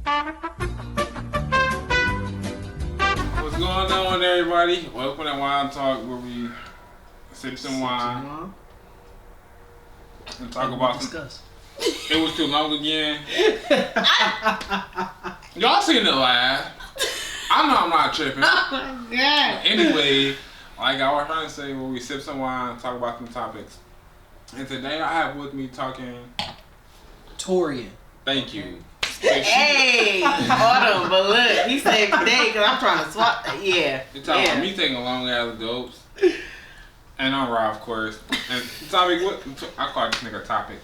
What's going on, everybody? Welcome to Wine Talk, where we sip some wine and talk about discuss. It was too long again. Y'all seen it live. I know I'm not tripping. Oh my god. Anyway, like I was trying to say, where we sip some wine, talk about some topics. And today I have with me talking. Torian. Thank you. Hey, hold on, but look, he said today because I'm trying to swap. Yeah. You're talking about me taking long ass gulps. And I'm raw, of course. And topic, what? I call this nigga topic.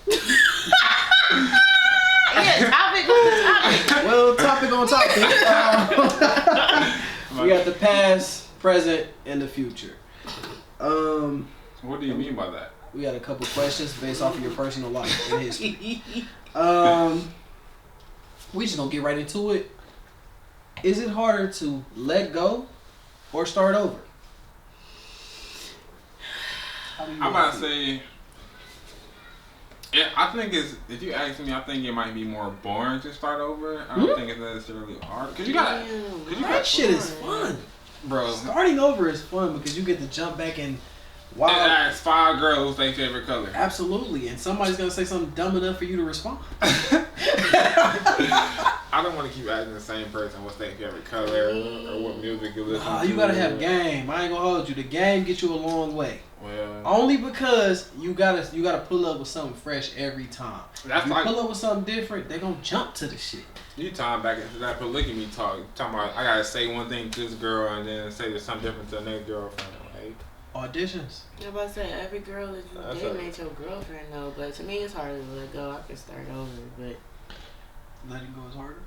Yeah, topic. What's the topic? Well, topic on topic. We got the past, present, and the future. What do you mean by that? We got a couple questions based off of your personal life and history. We just gonna get right into it. Is it harder to let go or start over? I'm about to say, yeah, I think it's, if you ask me, I think it might be more boring to start over. I don't think it's necessarily hard. Cause you got, that shit is fun. Bro. Starting over is fun because you get to jump back and And ask 5 girls their favorite color. Absolutely, and somebody's gonna say something dumb enough for you to respond. I don't want to keep asking the same person what's their favorite color or what music you listen to. You gotta have game. I ain't gonna hold you. The game gets you a long way. Well, only because you gotta pull up with something fresh every time. That's you like, pull up with something different, they gonna jump to the shit. You time back into that polygamy talking about I gotta say one thing to this girl and then say something different to the next girlfriend. Like, auditions. I'm about to say every girl that you date ain't your girlfriend though, but to me it's harder to let go. I can start over, but letting go is harder.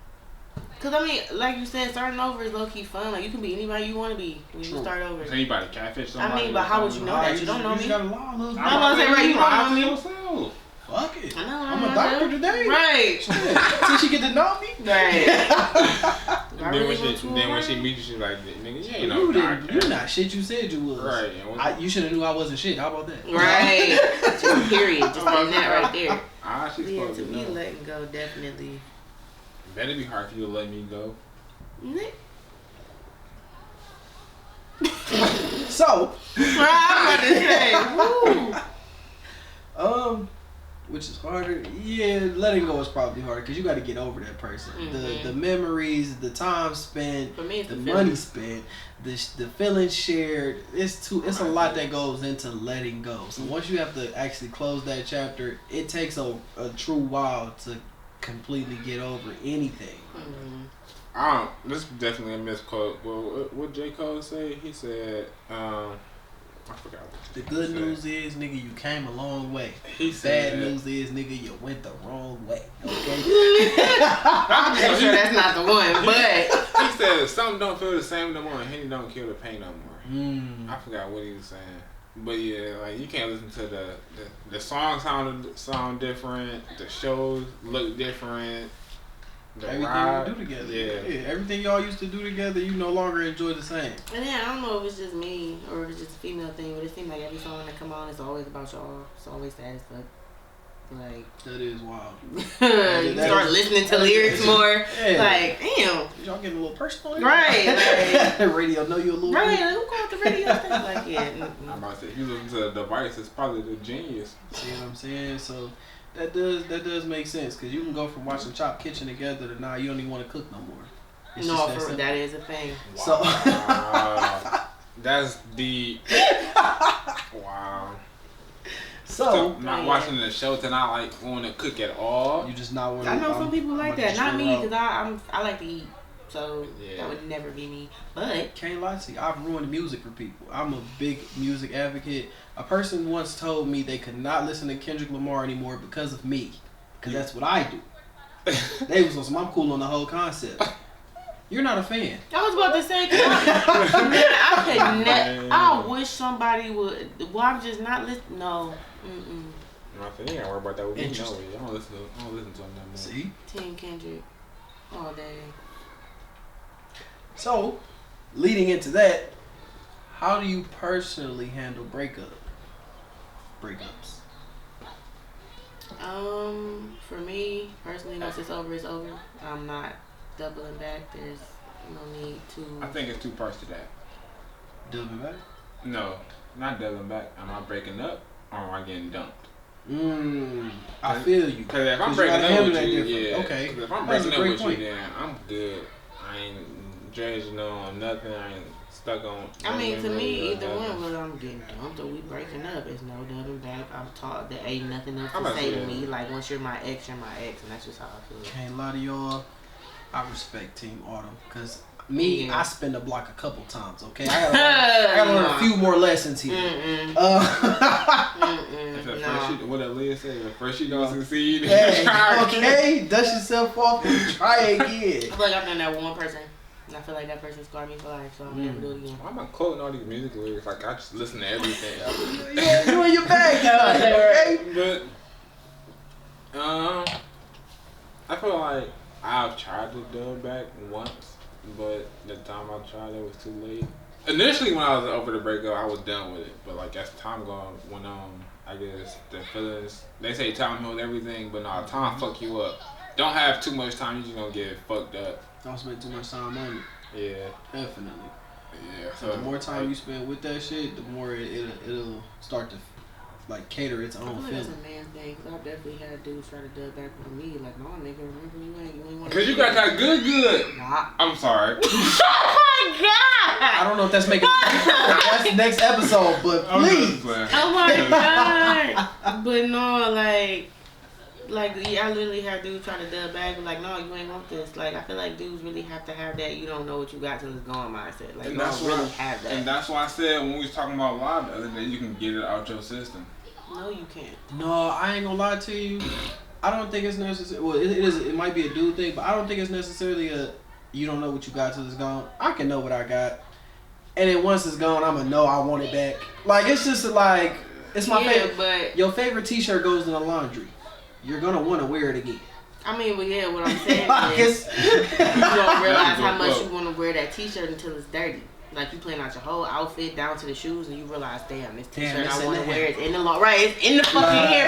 Cause I mean, like you said, starting over is low key fun. Like you can be anybody you want to be when you start over. Is anybody catfish somebody? I mean, but how would you know that? You don't know me. Gotta lie, I'm gonna say right, you don't know me. Fuck it. I know. I'm a doctor today. Right. Till she get to know me. Right. Then when she meets you, she's like, nigga, you ain't no doctor. You not shit you said you was. Right. You should have knew I wasn't shit. How about that? Right. Just period. Just like that right there. She's Yeah, supposed to to me, know. letting go definitely. Better be hard for you to let me go. So. I'm about to say, woo. Which is harder? Yeah, letting go is probably harder because you got to get over that person. Mm-hmm. The memories, the time spent, for me, it's the money spent, the feelings shared. It's a lot that goes into letting go. So once you have to actually close that chapter, it takes a true while to completely get over anything. Mm-hmm. This is definitely a misquote. Well, what J. Cole say? He said, I forgot. The good news is, nigga, you came a long way. He said, bad news is, nigga, you went the wrong way. Okay. I'm pretty sure that's not the one, but he said something don't feel the same no more, and Henny don't kill the pain no more. I forgot what he was saying, but yeah, like you can't listen to the songs sound different, the shows look different. Everything you do together. Yeah, everything y'all used to do together, you no longer enjoy the same. And then I don't know if it's just me or if it's just a female thing, but it seems like every song that come on, it's always about y'all. It's always sad as fuck. Like that is wild. You start listening to lyrics more. Yeah. Like, damn. Y'all getting a little personal. Right. Like, radio know you a little right. bit. Like, who called the radio stuff? Like, yeah. I'm about to say, if you listen to the device, it's probably the genius. See what I'm saying? So that does make sense because you can go from watching Chop Kitchen together to now you don't even want to cook no more. It's No, just that is a thing. Wow. So that's the wow. So not watching the show to not like want to cook at all. You just not want. I know some people like that. Not me, because I like to eat. So yeah. that would never be me. But can't lie to you, I've ruined music for people. I'm a big music advocate. A person once told me they could not listen to Kendrick Lamar anymore because of me, because that's what I do. They was on some, I'm cool on the whole concept. You're not a fan. I was about to say, I wish somebody would. Well, I'm just not listening. No. You ain't gotta worry about that with me. No, I don't listen to him that much. See? Team Kendrick all day. So, leading into that, how do you personally handle breakups? For me personally, once it's over, it's over. I'm not doubling back. There's no need to. I think it's two parts to that. Doubling back? No, not doubling back. Am I breaking up or am I getting dumped? I feel you. Because if I'm breaking up with you, yeah. Okay. If I'm breaking up with you, then I'm good. I ain't judging on nothing. I ain't stuck on. I mean, to me, either one, whether I'm getting dumped or we breaking up, it's no doubling back. I'm taught there ain't nothing else to say to me. Like, once you're my ex, you're my ex, and that's just how I feel. Can't lie to y'all. I respect Team Autumn because me, I spin the block a couple times. Okay, I gotta learn a few more lessons here. What Aaliyah said, first you don't succeed. Hey, okay, dust yourself off and try again. I feel like I've done that with one person. And I feel like that person scarred me for life, so I'll never do it again. Why am I quoting all these music lyrics? Like, I just listen to everything. Yeah, you in your bag tonight, okay? But, I feel like I've tried to dub back once, but the time I tried, it was too late. Initially, when I was over the breakup, I was done with it. But, like, as time went on, I guess the feelings, they say time heals everything, but no, time fuck you up. Don't have too much time, you just gonna get fucked up. Don't spend too much time on it. Yeah. Definitely. Yeah. So the more time you spend with that shit, the more it'll start to like cater its own feeling. That's a man thing, because I've definitely had dudes try to dub back with me. Like, no, nigga, remember you ain't want to. Because you got that good. Nah. I'm sorry. Oh my God! I don't know if that's making that's the next episode, but please. Oh my God! But no, like, yeah, I literally had dudes try to dub back, but like, no, you ain't want this. Like, I feel like dudes really have to have that you don't know what you got till it's gone mindset. Like, and you that's don't really have that. And that's why I said when we was talking about live the other day, you can get it out your system. No, you can't. No, I ain't gonna lie to you. I don't think it's necessary. Well, it is. It might be a dude thing, but I don't think it's necessarily you don't know what you got till it's gone. I can know what I got, and then once it's gone, I'ma know I want it back. Like, it's just like it's my favorite. But your favorite T-shirt goes in the laundry. You're gonna want to wear it again. I mean, but yeah, what I'm saying is you don't realize how much you want to wear that T-shirt until it's dirty. Like, you plan out your whole outfit down to the shoes, and you realize, damn, this T-shirt I want to wear is in the right, it's in the fucking hair.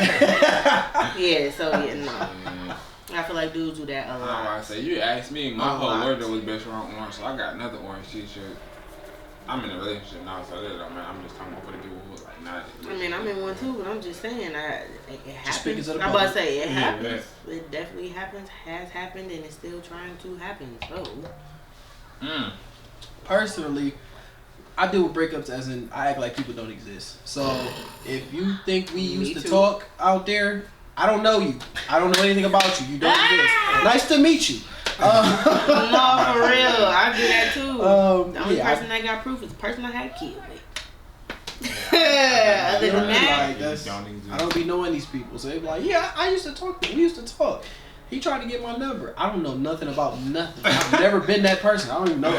Yeah, so yeah, no. I feel like dudes do that a lot. I say you asked me, my whole wardrobe was based around orange, so I got another orange T-shirt. I'm in a relationship now, so that don't matter. I'm just talking about for the people who like not. I mean, I'm in one too, but I'm just saying it happens. I'm about to say it happens. It definitely happens, has happened, and it's still trying to happen. So, personally, I deal with breakups as in I act like people don't exist. So if you think we used to talk out there, I don't know you. I don't know anything about you. You don't exist. Nice to meet you. No, for real, I do that too. The only person that got proof is the person I had a kid with. Other than that, I don't be knowing these people, so they be like, yeah, I used to talk to him. We used to talk. He tried to get my number. I don't know nothing about nothing. I've never been that person. I don't even know you.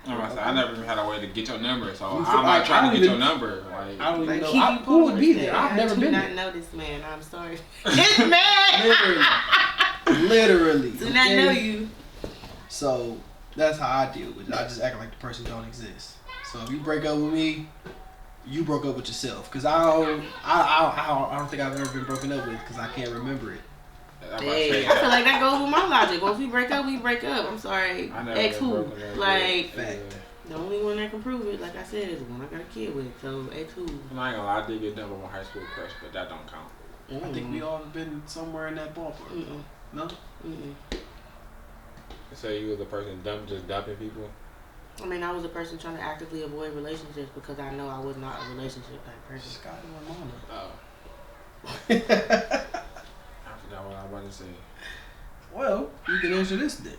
I never even had a way to get your number, so I'm not trying to get your number. Like, I don't even know who would be there. I've never been there. I do not know this man. I'm sorry. This man. Literally. Do not know you. So that's how I deal with it. I just act like the person don't exist. So if you break up with me, you broke up with yourself. Cause I don't think I've ever been broken up with because I can't remember it. Hey, I feel like that goes with my logic. Once we break up, we break up. I'm sorry. Ex who? Like, the only one that can prove it, like I said, is the one I got a kid with. So ex who? I'm not gonna lie, I did get done with my high school crush, but that don't count. I think we all been somewhere in that ballpark. No? So you was the person just dumping people? I mean, I was the person trying to actively avoid relationships because I know I was not a relationship type person. Scott and Ramona. Oh. I forgot what I was about to say. Well, you can answer this then.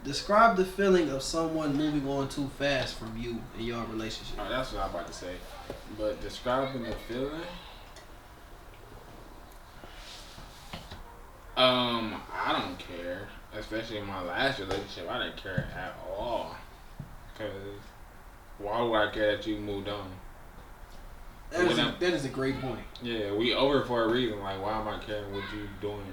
Describe the feeling of someone moving on too fast from you in your relationship. Oh, that's what I was about to say. But describing the feeling? I don't care. Especially in my last relationship, I didn't care at all. Cause why would I care that you moved on? That is a great point. Yeah, we over for a reason. Like, why am I caring what you doing?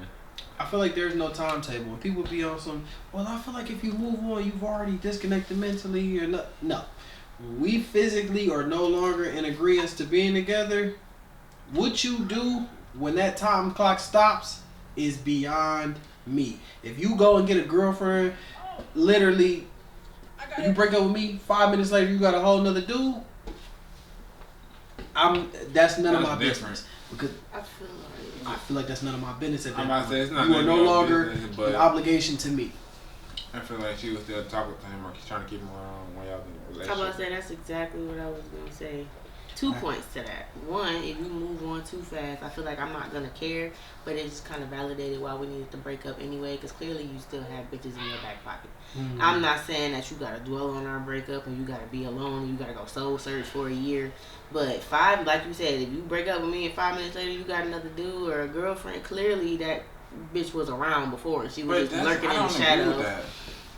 I feel like there's no timetable. When people be on some, well, I feel like if you move on, you've already disconnected mentally or not. No. We physically are no longer in agreement to being together. What you do when that time clock stops is beyond me. If you go and get a girlfriend literally, you break up with me, 5 minutes later you got a whole nother dude. That's none of my business. Because I feel like that's none of my business at that point. It's not you are no longer an obligation to me. I feel like she was still talking to him or trying to keep him around when y'all in a relationship. I'm about to say that's exactly what I was gonna say. 2 points to that. One, if you move on too fast, I feel like I'm not gonna care, but it just kind of validated why we needed to break up anyway, because clearly you still have bitches in your back pocket. Mm-hmm. I'm not saying that you gotta dwell on our breakup and you gotta be alone and you gotta go soul search for a year, but like you said, if you break up with me and 5 minutes later you got another dude or a girlfriend, clearly that bitch was around before and she was just lurking in the shadows.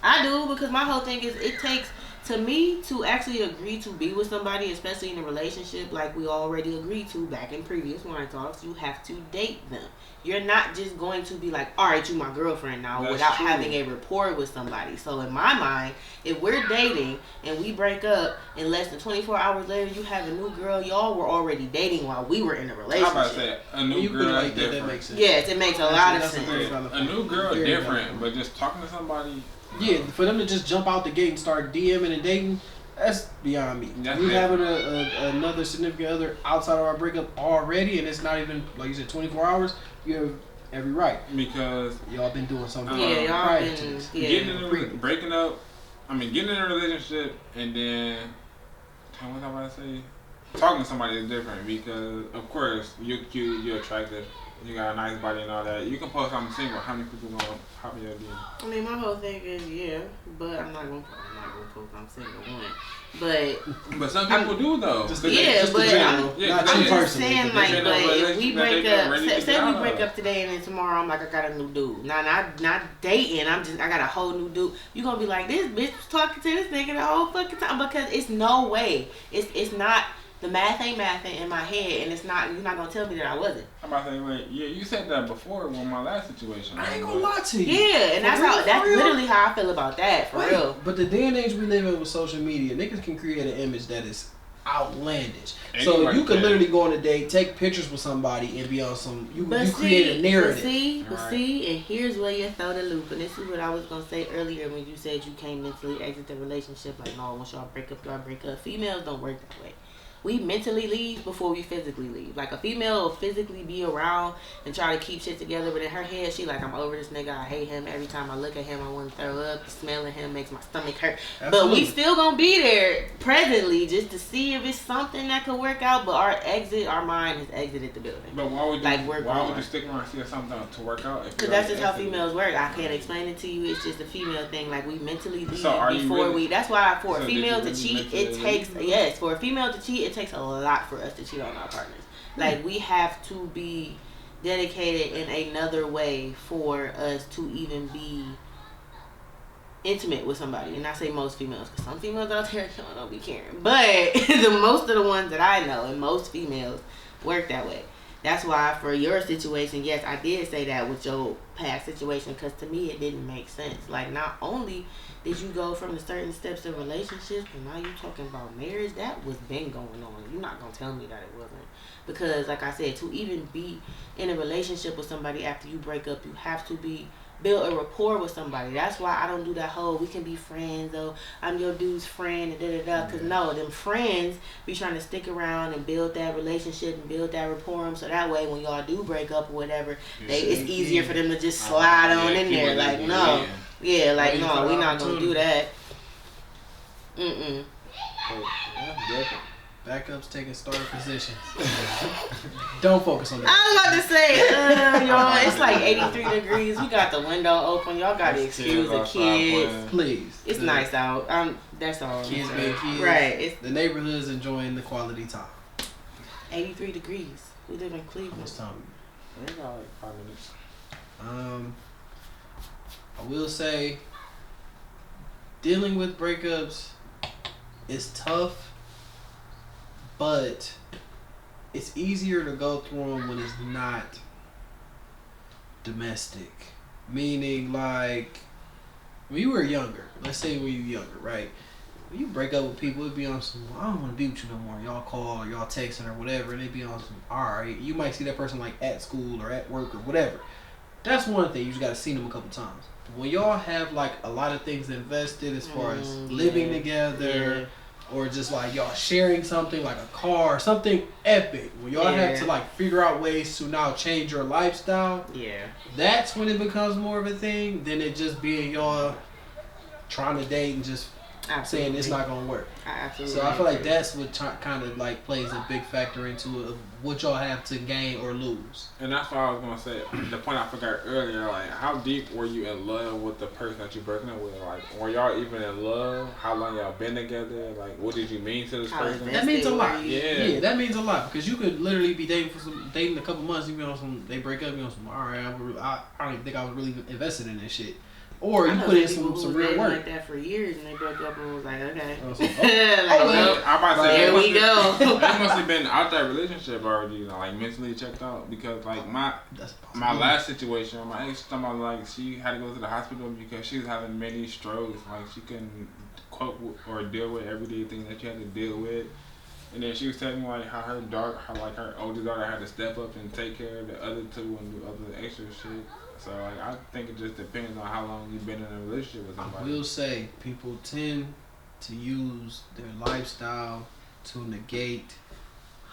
I do, because my whole thing is it takes. To me, to actually agree to be with somebody, especially in a relationship like we already agreed to back in previous wine talks, you have to date them. You're not just going to be like, all right, you my girlfriend now. That's without true. Having a rapport with somebody. So in my mind, if we're dating and we break up and less than 24 hours later you have a new girl, y'all were already dating while we were in a relationship. How about that? A new girl like that makes sense. Yes, it makes a lot of sense. A new girl different, but just talking to somebody. Yeah, for them to just jump out the gate and start DMing and dating, that's beyond me. We having another significant other outside of our breakup already, and it's not even, like you said, 24 hours, you have every right. Because y'all been doing something prior to this. Getting in a relationship, and then, what was I about to say? Talking to somebody is different, because, of course, you're cute, you're attractive. You got a nice body and all that. You can post I'm single. How many people gonna hop in your DM? I mean, my whole thing is but I'm not gonna post I'm single one. But some people do though. I'm just saying like, but if we break up, say we break up today and then tomorrow I'm like I got a new dude. Now not dating. I got a whole new dude. You gonna be like this bitch was talking to this nigga the whole fucking time, because it's no way. It's not. The math ain't mathing in my head, and it's not. You're not gonna tell me that I wasn't. I'm about to say, wait, yeah, you said that before with my last situation. I ain't gonna lie to you. Yeah, and that's literally how I feel about that, for real. But the day and age we live in with social media, niggas can create an image that is outlandish. So you could literally go on a date, take pictures with somebody, and be on some. You create a narrative. But see, and here's where you throw the loop. And this is what I was gonna say earlier when you said you can't mentally exit the relationship. Like, no, once y'all break up. Females don't work that way. We mentally leave before we physically leave. Like, a female will physically be around and try to keep shit together, but in her head, she like, I'm over this nigga. I hate him. Every time I look at him, I want to throw up. The smell of him makes my stomach hurt. Absolutely. But we still gonna be there presently just to see if it's something that could work out. But our mind has exited the building. But why would you stick around and see something to work out? Because that's just how females work. I can't explain it to you. It's just a female thing. Like, we mentally leave before we. That's why for a female to cheat, it takes it takes a lot for us to cheat on our partners. Like, we have to be dedicated in another way for us to even be intimate with somebody. And I say most females, because some females out there don't be caring. But most of the ones that I know, and most females work that way. That's why for your situation, yes, I did say that with your past situation, because to me it didn't make sense. Like, not only did you go from the certain steps of relationships, but now you talking about marriage, that was been going on. You're not going to tell me that it wasn't. Because, like I said, to even be in a relationship with somebody after you break up, you have to build a rapport with somebody. That's why I don't do that whole, we can be friends, or I'm your dude's friend, and da-da-da. Because no, them friends be trying to stick around and build that relationship and build that rapport, so that way when y'all do break up or whatever, it's easier for them to just slide on in there. Like, no. Yeah, like, no, we're not going to do that. Backups taking starter positions. Don't focus on that. I was about to say, y'all, it's like 83 degrees. We got the window open. Y'all got to excuse the kids. Please. It's nice out. That's all. Kids being kids. Right. The neighborhood's enjoying the quality time. 83 degrees. We live in Cleveland. What's time? We got like 5 minutes. I will say, dealing with breakups is tough, but it's easier to go through them when it's not domestic. Meaning, like, when you were younger, let's say when you were younger, right? When you break up with people, it'd be on some, I don't want to be with you no more. Y'all call or y'all texting or whatever, and it'd be on some, alright. You might see that person like at school or at work or whatever. That's one thing. You just got to see them a couple times. When y'all have like a lot of things invested as far as living together, or just like y'all sharing something like a car, something epic. When y'all have to like figure out ways to now change your lifestyle. Yeah. That's when it becomes more of a thing than it just being y'all trying to date and just saying it's not gonna work. So I feel like that's what kind of like plays a big factor into what y'all have to gain or lose. And that's what I was gonna say. The point I forgot earlier, like how deep were you in love with the person that you broken up with? Like, were y'all even in love? How long y'all been together? Like, what did you mean to this person? That means a lot. Yeah, that means a lot because you could literally be dating a couple months, you be on some, they break up, you on some. All right, I don't even think I was really invested in this shit. Or you put in some real work. Like that for years, and they broke up and was like, okay. I'm about to say, here we go. They must have been out that relationship already, you know, like mentally checked out. Because like my last situation, my ex talking about like she had to go to the hospital because she was having many strokes. Like she couldn't cope with or deal with everyday things that she had to deal with. And then she was telling me like how her oldest daughter had to step up and take care of the other two and do other extra shit. So like, I think it just depends on how long you've been in a relationship with somebody. I will say people tend to use their lifestyle to negate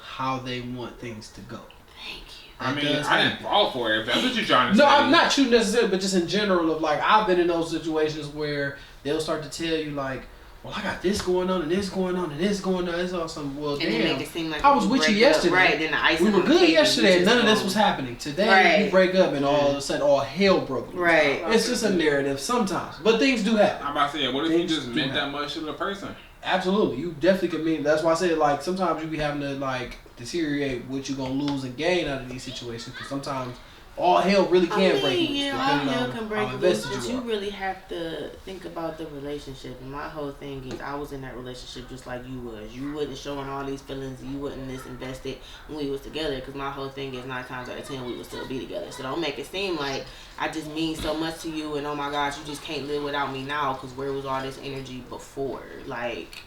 how they want things to go. Thank you. I mean, I didn't fall for it. If that's what you're trying to say. No, I'm not you necessarily, but just in general of like, I've been in those situations where they'll start to tell you like, well, I got this going on and this going on and this going on. It's awesome. Well, damn. Make it seem like I was with you yesterday. Right, then the icing we were good yesterday and none of this was happening. Today, we break up and all of a sudden all hell broke loose. Right. It's just a narrative sometimes. But things do happen. I'm about to say, what if you just meant that much to the person? Absolutely. You definitely could mean. That's why I said, like, sometimes you be having to, like, deteriorate what you're going to lose and gain out of these situations. Because sometimes all hell really can break loose. Yeah, all hell can break loose, but you really have to think about the relationship. And my whole thing is, I was in that relationship just like you was. You wasn't showing all these feelings. You wasn't this invested when we was together. Because my whole thing is 9 times out of 10 we would still be together. So don't make it seem like I just mean so much to you and oh my gosh, you just can't live without me now. Because where was all this energy before? Like...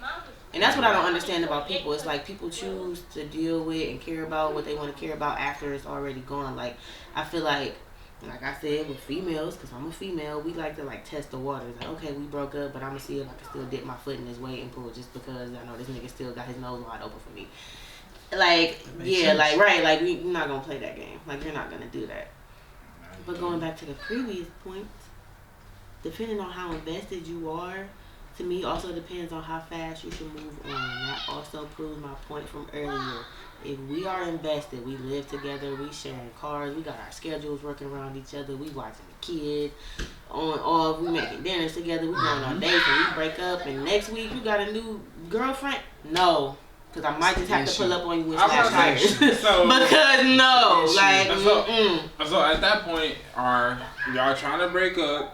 And that's what I don't understand about people. It's like people choose to deal with and care about what they want to care about after it's already gone. Like, I feel like I said, with females, because I'm a female, we like to, like, test the waters. Like, okay, we broke up, but I'm going to see if I can still dip my foot in this waiting pool just because I know this nigga still got his nose wide open for me. Like, yeah, sense. Like, right, like, we're not going to play that game. Like, you're not going to do that. But going back to the previous point, depending on how invested you are, to me, also depends on how fast you can move on. That also proves my point from earlier. If we are invested, we live together, we sharing cars, we got our schedules working around each other, we watching the kids, on off, we making dinners together, we going on dates, and we break up, and next week you got a new girlfriend? No. Because I might just have to pull up on you with slash tires. Because no. Like, so at that point, are y'all trying to break up?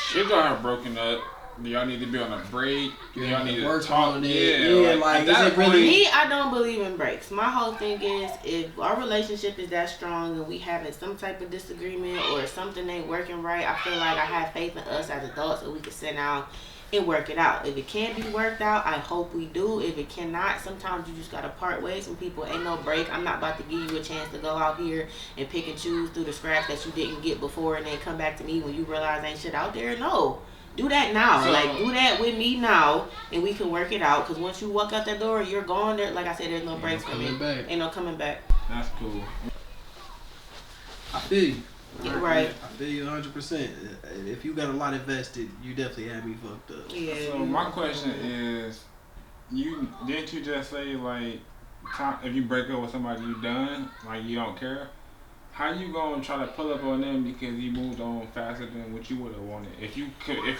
Should y'all have broken up? Do y'all need to be on a break? Do y'all need to talk? Yeah, like is it really? Me, I don't believe in breaks. My whole thing is, if our relationship is that strong and we having some type of disagreement or something ain't working right, I feel like I have faith in us as adults so we can sit down and work it out. If it can be worked out, I hope we do. If it cannot, sometimes you just gotta part ways from people. Ain't no break. I'm not about to give you a chance to go out here and pick and choose through the scraps that you didn't get before and then come back to me when you realize ain't shit out there. No. Do that now. Do that with me now, and we can work it out. Because once you walk out that door, you're gone. There, like I said, there's no breaks for me. Ain't no coming back. That's cool. I feel you. Yeah, right. I feel you 100%. If you got a lot invested, you definitely had me fucked up. Yeah. So my question is, didn't you just say like, if you break up with somebody, you done? Like you don't care? How you gonna try to pull up on them because you moved on faster than what you would have wanted? If you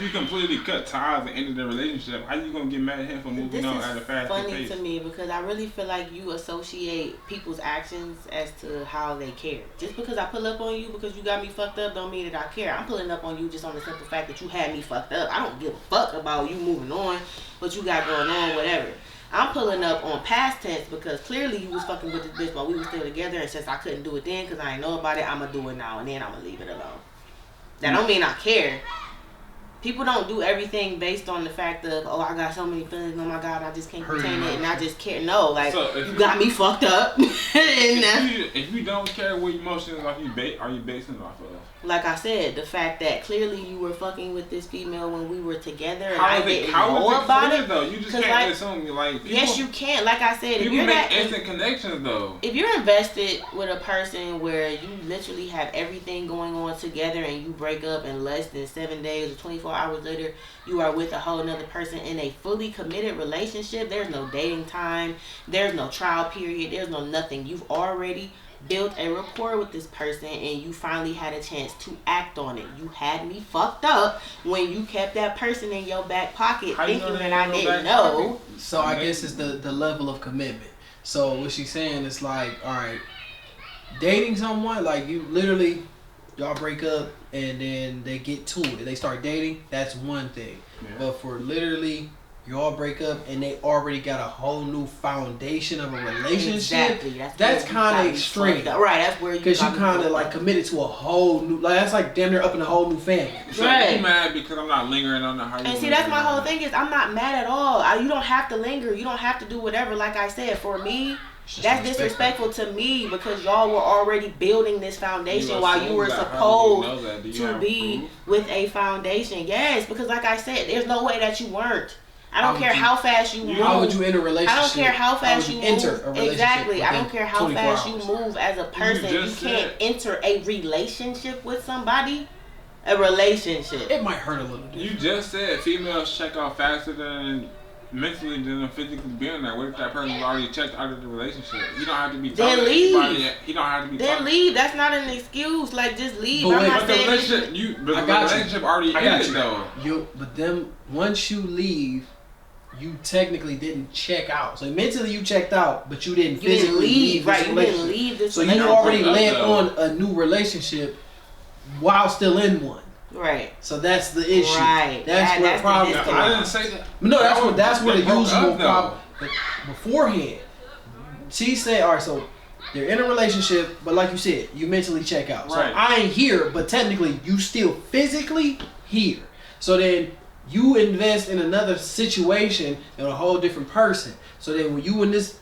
completely cut ties and ended the relationship, how you gonna get mad at him for moving on at a faster pace? This is funny to me because I really feel like you associate people's actions as to how they care. Just because I pull up on you because you got me fucked up don't mean that I care. I'm pulling up on you just on the simple fact that you had me fucked up. I don't give a fuck about you moving on, what you got going on, whatever. I'm pulling up on past tense because clearly you was fucking with this bitch while we were still together, and since I couldn't do it then because I ain't know about it, I'm going to do it now and then I'm going to leave it alone. That don't mean I care. People don't do everything based on the fact of, oh, I got so many feelings, oh my God, I just can't contain it, and I just can't. No, like, so you got me fucked up. if you don't care what emotions are you basing it off of? Like I said, the fact that clearly you were fucking with this female when we were together, and I didn't know about it. Though? You just can't like, assume like. People, yes, you can. Like I said, people make instant connections though. If you're invested with a person where you literally have everything going on together, and you break up in less than 7 days or 24 hours later, you are with a whole another person in a fully committed relationship. There's no dating time. There's no trial period. There's no nothing. You've already built a rapport with this person, and you finally had a chance to act on it. You had me fucked up when you kept that person in your back pocket thinking that I didn't know. So I guess it's the level of commitment. So what she's saying is like, all right, dating someone, like you literally, y'all break up and then they get to it. They start dating, that's one thing. Yeah. But for literally y'all break up and they already got a whole new foundation of a relationship. Exactly. That's kind of extreme. Right, that's where you because you kind of like committed to a whole new, like that's like damn near up in a whole new family. So right. You mad because I'm not lingering on the how you. And see, that's my whole thing is I'm not mad at all. You don't have to linger. You don't have to do whatever. Like I said, for me, that's disrespectful to me because y'all were already building this foundation while you were supposed to be with a foundation. Yes, because like I said, there's no way that you weren't. I don't care how fast you move. How would you enter a relationship? I don't care how fast you enter a relationship. Exactly. I don't care how fast you move as a person. You can't enter a relationship with somebody. A relationship. It might hurt a little bit. You just said females check out faster than mentally than physically being there. What if that person's already checked out of the relationship? You don't have to be talking to anybody yet. You don't have to be then talking. Leave. That's not an excuse. Like, just leave. But I'm not saying the relationship already ended though. But then once you leave, you technically didn't check out. So mentally you checked out, but you didn't physically leave. Right, you didn't leave this. So you already led on a new relationship while still in one. Right. So that's the issue. Right. That's where the problem. I didn't say that. No, that's where the usual problem. Beforehand, she said, all right, so they're in a relationship, but like you said, you mentally check out. So I ain't here, but technically you still physically here. So then you invest in another situation and a whole different person. So then when you in this,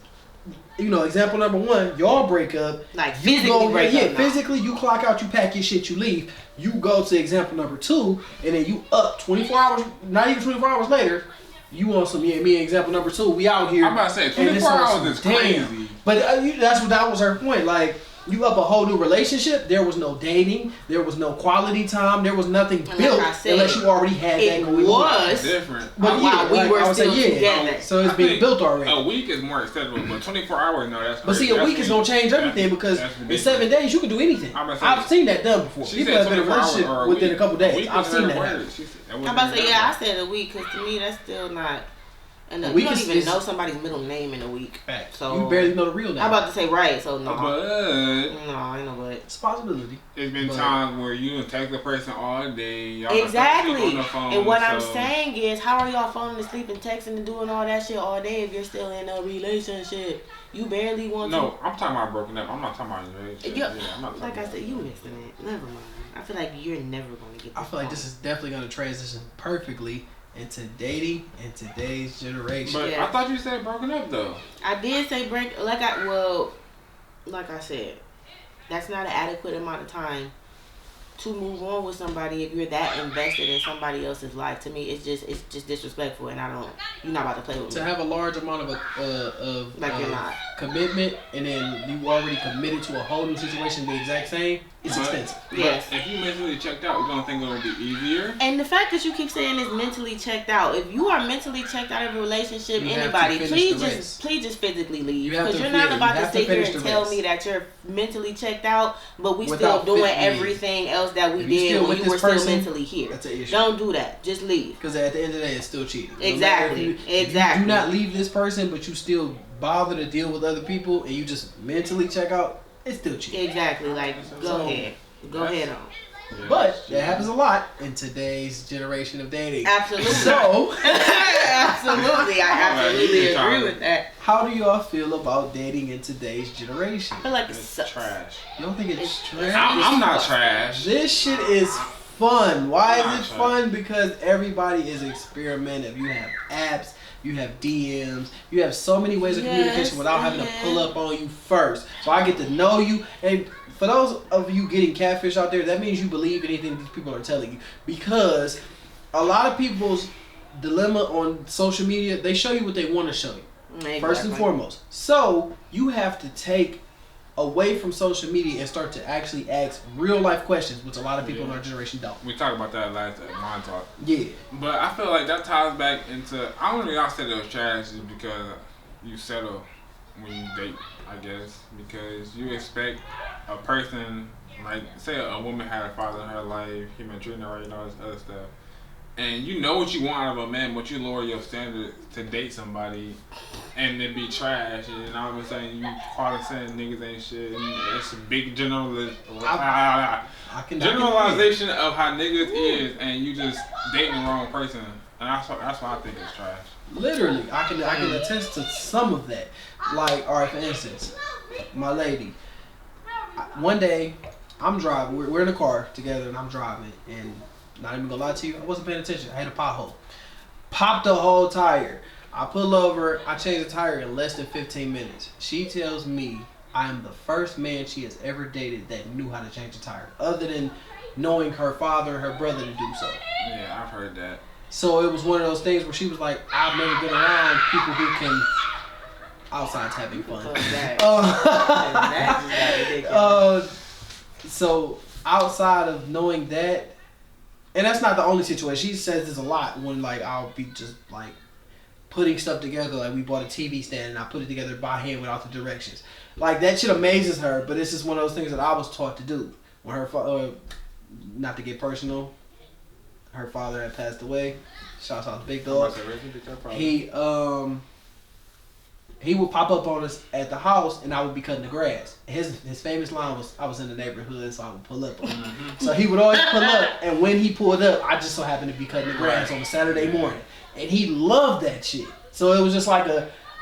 example number one, y'all break up. Like physically break up. Yeah, physically you clock out, you pack your shit, you leave. You go to example number two, and then you up 24 hours, not even 24 hours later, you want some, me and example number two, we out here. I'm about to say, 24 hours is crazy. But that was her point. Like, you up a whole new relationship. There was no dating. There was no quality time. There was nothing built unless you already had that going on. It was different. But we were still together. So it's being built already. A week is more acceptable, but 24 hours, no, that's crazy. But see, a week is going to change everything because in 7 days you can do anything. I've seen that done before. People have been in a relationship within a couple days. I've seen that happen. I'm about to say, I said a week because to me that's still not enough. You don't even know somebody's middle name in a week. Fact. So you barely know the real name. I'm about to say right, so no. No, ain't no but. It's a possibility. There's been times where you text the person all day. Y'all exactly. On the phone, and what I'm saying is, how are y'all falling asleep and texting and doing all that shit all day if you're still in a relationship? You barely want to. No, I'm talking about broken up. I'm not talking about relationship. I'm not like I said, you missing it. Never mind. I feel like you're never going to get this I feel like this is definitely going to transition perfectly into dating in today's generation. But I thought you said broken up though. I did say break. Like I said, that's not an adequate amount of time to move on with somebody if you're that invested in somebody else's life. To me, it's just disrespectful, and you're not about to play with me. To have a large amount of you're not commitment, and then you already committed to a whole new situation, the exact same. It's expensive. Yes. If you mentally checked out, you don't think it would be easier? And the fact that you keep saying it's mentally checked out. If you are mentally checked out of a relationship, anybody, please just physically leave. Because you're not about to sit here and tell me that you're mentally checked out, but we still doing everything else that we did when you were still mentally here. That's an issue. Don't do that. Just leave. Because at the end of the day, it's still cheating. Exactly. If you do not leave this person, but you still bother to deal with other people, and you just mentally check out, it's still cheating. Exactly. Like, go ahead on. Yeah. But that happens a lot in today's generation of dating. Absolutely. So, absolutely, I absolutely agree with that. How do y'all feel about dating in today's generation? I feel like it's trash. You don't think it's trash? I'm not trash. This shit is fun. Why is it fun? Because everybody is experimenting. You have apps, you have DMs, you have so many ways of communication without having to pull up on you first. So I get to know you. And for those of you getting catfish out there, that means you believe anything these people are telling you. Because a lot of people's dilemma on social media, they show you what they want to show you. Exactly. First and foremost. So you have to take away from social media and start to actually ask real life questions, which a lot of people in our generation don't. We talked about that last Mind Talk. Yeah. But I feel like that ties back into, I don't know if y'all said it was trash is because you settle when you date, I guess. Because you expect a person, like, say a woman had a father in her life, he been treating her right and all this other stuff. And you know what you want out of a man, but you lower your standards to date somebody and it be trash. And all of a sudden you call it saying niggas ain't shit. And it's a big generalization of how niggas is, and you just dating the wrong person. And that's why I think it's trash. Literally, I can attest to some of that. Like, all right, for instance, my lady. One day, I'm driving. We're in a car together, and I'm driving, and not even gonna lie to you, I wasn't paying attention. I had a pothole. Popped the whole tire. I pull over, I change the tire in less than 15 minutes. She tells me I am the first man she has ever dated that knew how to change a tire, other than knowing her father and her brother to do so. Yeah, I've heard that. So it was one of those things where she was like, I've never been around people who can, outside's having fun. So outside of knowing that, and that's not the only situation. She says this a lot when, like, I'll be just, like, putting stuff together. Like, we bought a TV stand and I put it together by hand without the directions. Like, that shit amazes her, but it's just one of those things that I was taught to do. When her father, not to get personal, her father had passed away. Shouts out to Big Dog. He would pop up on us at the house, and I would be cutting the grass. His famous line was, I was in the neighborhood, so I would pull up on him. So he would always pull up, and when he pulled up, I just so happened to be cutting the grass on a Saturday morning. And he loved that shit. So it was just like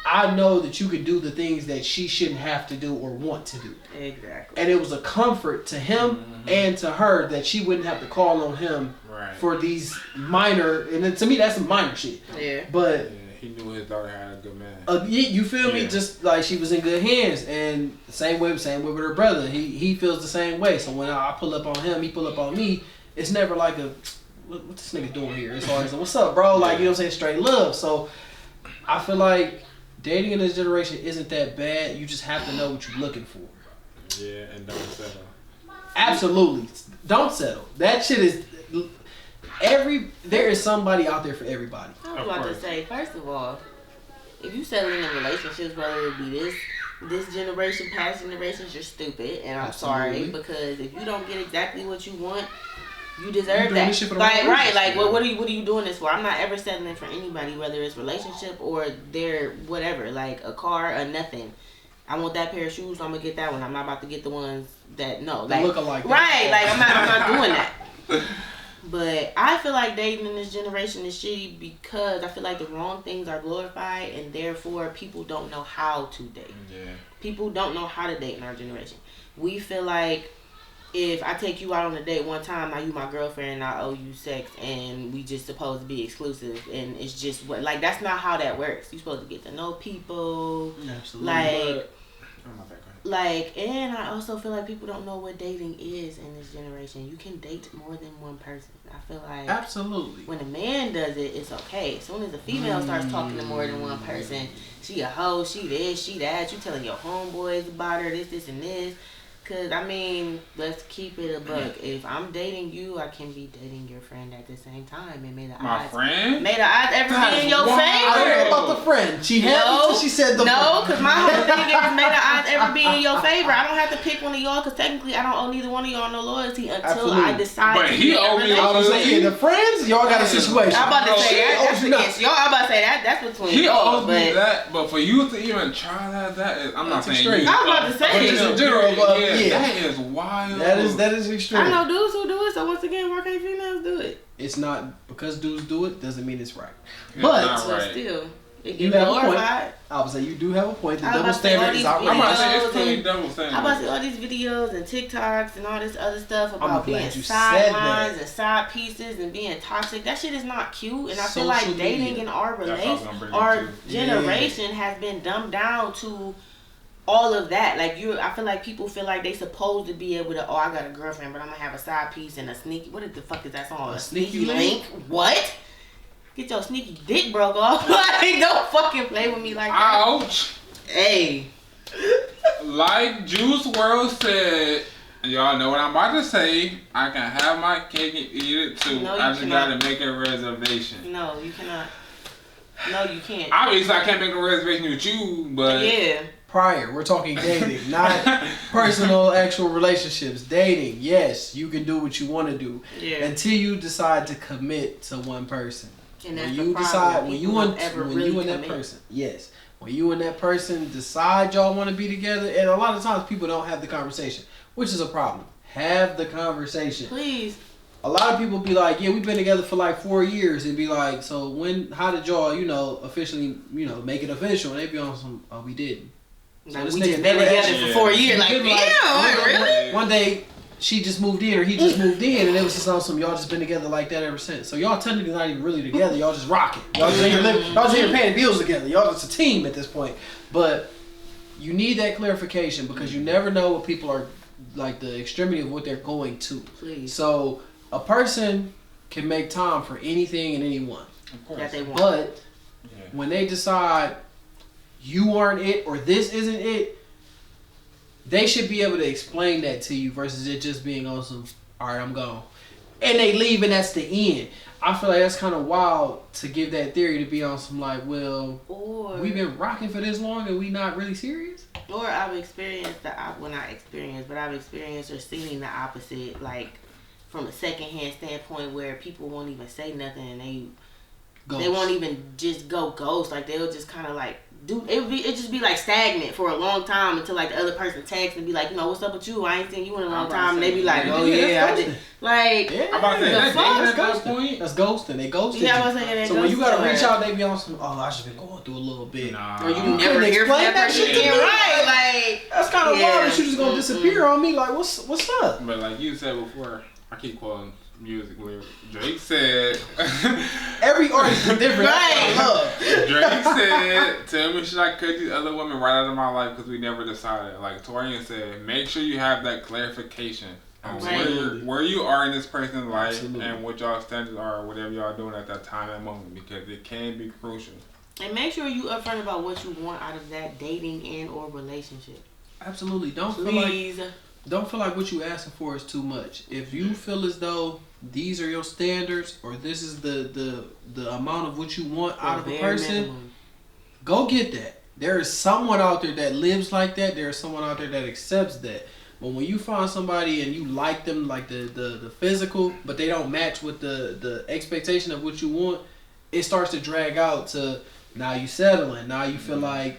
I know that you could do the things that she shouldn't have to do or want to do. Exactly. And it was a comfort to him and to her that she wouldn't have to call on him for these minor, and then to me that's some minor shit. Yeah. But he knew his daughter had a good man. You feel me? Just like she was in good hands, and same way with her brother. He feels the same way. So when I pull up on him, he pull up on me. It's never like what this nigga doing here? It's always like, what's up, bro? Like, you know what I'm saying? Straight love. So I feel like dating in this generation isn't that bad. You just have to know what you're looking for. Yeah, and don't settle. Absolutely, don't settle. That shit is. There is somebody out there for everybody. I was about to say, first of all, if you settling in relationships, whether it be this generation, past generations, you're stupid, and I'm sorry, because if you don't get exactly what you want, you deserve that. Like, what are you doing this for? I'm not ever settling for anybody, whether it's relationship or their whatever, like a car or nothing. I want that pair of shoes, so I'm gonna get that one. I'm not about to get the ones that look alike. Right, like I'm not doing that. But I feel like dating in this generation is shitty because I feel like the wrong things are glorified, and therefore people don't know how to date. Yeah. People don't know how to date in our generation. We feel like if I take you out on a date one time, now you my girlfriend and I owe you sex, and we just supposed to be exclusive, and it's just that's not how that works. You supposed to get to know people. Absolutely. And I also feel like people don't know what dating is in this generation. You can date more than one person. I feel like absolutely when a man does it, it's okay. As soon as a female starts talking to more than one person, she a hoe, she this, she that. You telling your homeboys about her, this, and this. Cause I mean, let's keep it a buck. If I'm dating you, I can be dating your friend at the same time, and may the odds ever be in your favor. I don't know about the friend. She said the no, cause my whole thing is may the odds ever be in your favor. I don't have to pick one of y'all, cause technically I don't owe neither one of y'all no loyalty until I decide. But he owed me loyalty. The friends, y'all got a situation. I'm about to say that's against y'all. I'm about to say that's between he y'all. He owes me that, but for you to even try that is, I'm not saying you. I'm about to say just in general, but that is wild. That is extreme. I know dudes who do it, so once again, why can't females do it? It's not because dudes do it doesn't mean it's right. It's but not right. Still, It gets glorified. I would say you do have a point. The double standard is outrageous. I'm about to say it's pretty double standard. I'm about to say all these videos and TikToks and all this other stuff about being sidelines and side pieces and being toxic. That shit is not cute. And I feel like dating in our generation has been dumbed down to all of that. Like I feel like people feel like they supposed to be able to. Oh, I got a girlfriend, but I'm gonna have a side piece and a sneaky. What the fuck is that song? A sneaky link? What? Get your sneaky dick broke off. Like, don't fucking play with me like that. Ouch. Hey. Like Juice WRLD said, y'all know what I'm about to say. I can have my cake and eat it too. No, I just gotta make a reservation. No, you cannot. No, you can't. Obviously, I can't make a reservation with you, but... Yeah. Prior, we're talking dating, not personal, actual relationships. Dating, yes, you can do what you want to do until you decide to commit to one person. And that's when you decide, when you and that person, yes, when you and that person decide y'all want to be together, and a lot of times people don't have the conversation, which is a problem. Have the conversation, please. A lot of people be like, yeah, we've been together for like 4 years, and be like, so how did y'all, officially, make it official? And they be on some, oh, we didn't. So like, we just been together for 4 years. Like, damn, really? One day, she just moved in or he just moved in, and it was just on some, y'all just been together like that ever since. So y'all technically not even really together. Y'all just rocking. Y'all just here paying bills together. Y'all just a team at this point. But you need that clarification because you never know what people are, like the extremity of what they're going to. Please. So a person can make time for anything and anyone. Of course. That they want. But when they decide you aren't it or this isn't it, they should be able to explain that to you versus it just being on some, all right, I'm gone. And they leave and that's the end. I feel like that's kind of wild to give that theory to be on some like, well, we've been rocking for this long and we not really serious? Or I've experienced I've experienced or seen the opposite, like from a secondhand standpoint where people won't even say nothing and they won't even just go ghost. Like they'll just kind of like, dude, it just be like stagnant for a long time until like the other person texts and be like, what's up with you? I ain't seen you in a long time. And they be like, oh yeah, I did. Like, I'm about to say that's ghosting. That's ghosting. They ghosted you. So when you gotta reach out, they be on some. Oh, I just been going through a little bit. Nah. Or you never hear from that shit. Yeah, right. Like that's kind of wild. That you just gonna disappear on me. Like what's up? But like you said before, I keep quoting music lyrics. Drake said every artist is different. Right. Drake said, tell me should I cut these other women right out of my life because we never decided. Like Torian said, make sure you have that clarification on where you are in this person's life and what y'all standards are or whatever y'all doing at that time and moment because it can be crucial. And make sure you upfront about what you want out of that dating and or relationship. Absolutely. Don't feel like what you asking for is too much. If you feel as though these are your standards or this is the amount of what you want out of a person, go get that. There is someone out there that lives like that. There is someone out there that accepts that. But when you find somebody and you like them, like the physical, but they don't match with the expectation of what you want, it starts to drag out to now you settling. Now you feel like,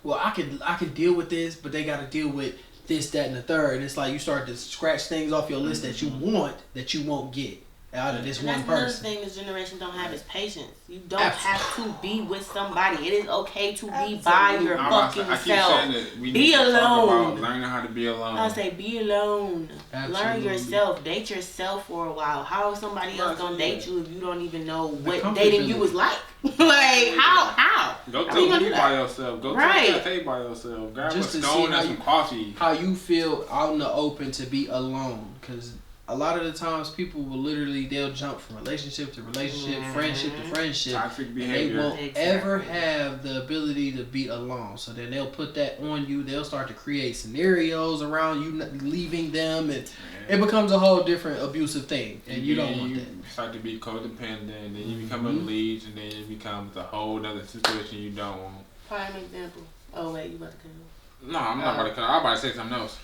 well, I can deal with this, but they got to deal with this, that, and the third. And it's like you start to scratch things off your list that you want that you won't get out of this one person. That's another thing this generation don't have is patience. You don't have to be with somebody. It is okay to be by your fucking self. Be alone. Learning how to be alone. I say be alone. Absolutely. Learn yourself. Date yourself for a while. How is somebody else gonna date you if you don't even know what dating you was like? Like how? Go to a movie by yourself. Go to a cafe by yourself. Grab a scone and some coffee. How you feel out in the open to be alone? Because a lot of the times people will they'll jump from relationship to relationship, friendship to friendship. Toxic behavior. And they won't ever have the ability to be alone. So then they'll put that on you. They'll start to create scenarios around you leaving them, and it becomes a whole different abusive thing. And you don't want that. You start to be codependent, and then you become a leech, and then it becomes a whole other situation you don't want. Prime example. Oh wait, you about to cut off? No, I'm not about to cut off. I'm about to say something else.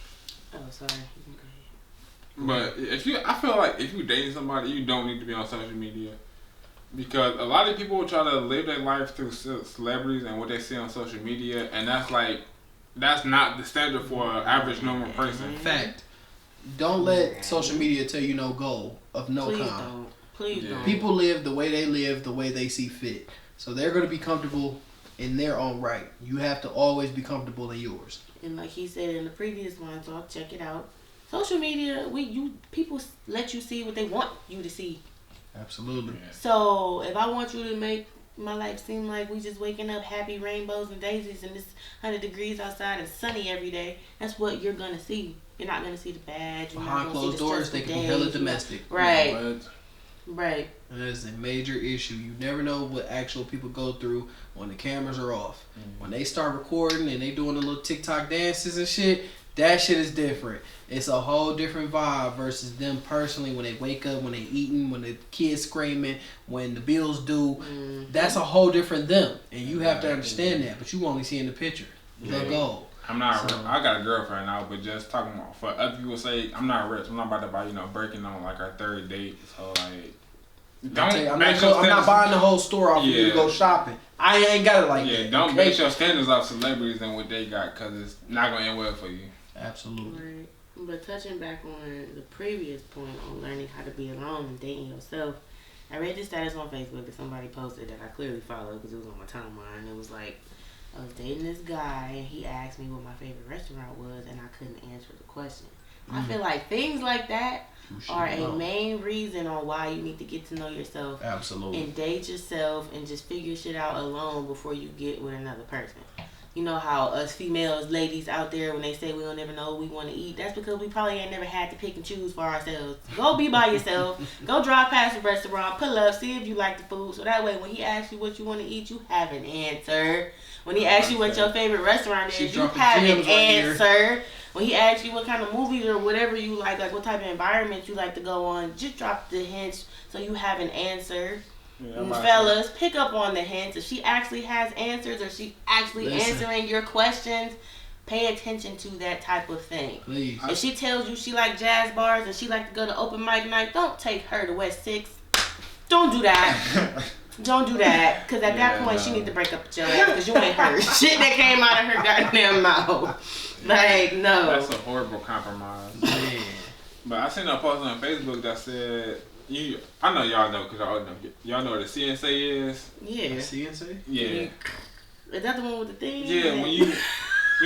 Oh, sorry. But I feel like if you're dating somebody, you don't need to be on social media because a lot of people will try to live their life through celebrities and what they see on social media, and that's not the standard for an average normal person. In fact, don't let social media tell you no goal of no kind. Please don't. People live the way they live, the way they see fit. So they're going to be comfortable in their own right. You have to always be comfortable in yours. And like he said in the previous one, so I'll check it out. Social media, people let you see what they want you to see. Absolutely. So if I want you to make my life seem like we just waking up happy rainbows and daisies and it's 100 degrees outside and sunny every day, that's what you're gonna see. You're not gonna see the bad. Behind closed doors, they can be hella domestic. Right. Right. And that is a major issue. You never know what actual people go through when the cameras are off. When they start recording and they doing the little TikTok dances and shit, that shit is different. It's a whole different vibe versus them personally when they wake up, when they eating, when the kids screaming, when the bills due. That's a whole different them. And you have to understand that. But you only see in the picture. The goal. I'm not. I got a girlfriend now, but just talking about for other people's sake, I'm not rich. I'm not about to buy breaking on like our third date. So like, I'm not buying the whole store off for you to go shopping. I ain't got it like that. Don't base your standards off celebrities and what they got, cause it's not gonna end well for you. Absolutely. Right. But touching back on the previous point on learning how to be alone and dating yourself, I read this status on Facebook that somebody posted that I clearly followed because it was on my timeline. It was like, I was dating this guy and he asked me what my favorite restaurant was and I couldn't answer the question. I feel like things like that are a main reason on why you need to get to know yourself. Absolutely. And date yourself and just figure shit out alone before you get with another person. You know how us females, ladies out there, when they say we don't ever know what we want to eat, that's because we probably ain't never had to pick and choose for ourselves. Go be by yourself. Go drive past a restaurant, pull up, see if you like the food. So that way when he asks you what you want to eat, you have an answer. When he asks you what your favorite restaurant is, you have an answer. When he asks you what kind of movies or whatever you like what type of environment you like to go on, just drop the hints so you have an answer. Fellas, pick up on the hints. If she actually has answers or she actually answering your questions, pay attention to that type of thing. Please. If she tells you she like jazz bars and she like to go to open mic night, don't take her to West 6. Don't do that. Don't do that. Because at that point, she need to break up with your ass because you ain't heard shit that came out of her goddamn mouth. Like, no. That's a horrible compromise. Man. But I seen a post on Facebook that said, I know y'all know because y'all know what a CNC is. Yeah. CNC? Yeah. Is that the one with the thing? Yeah, when you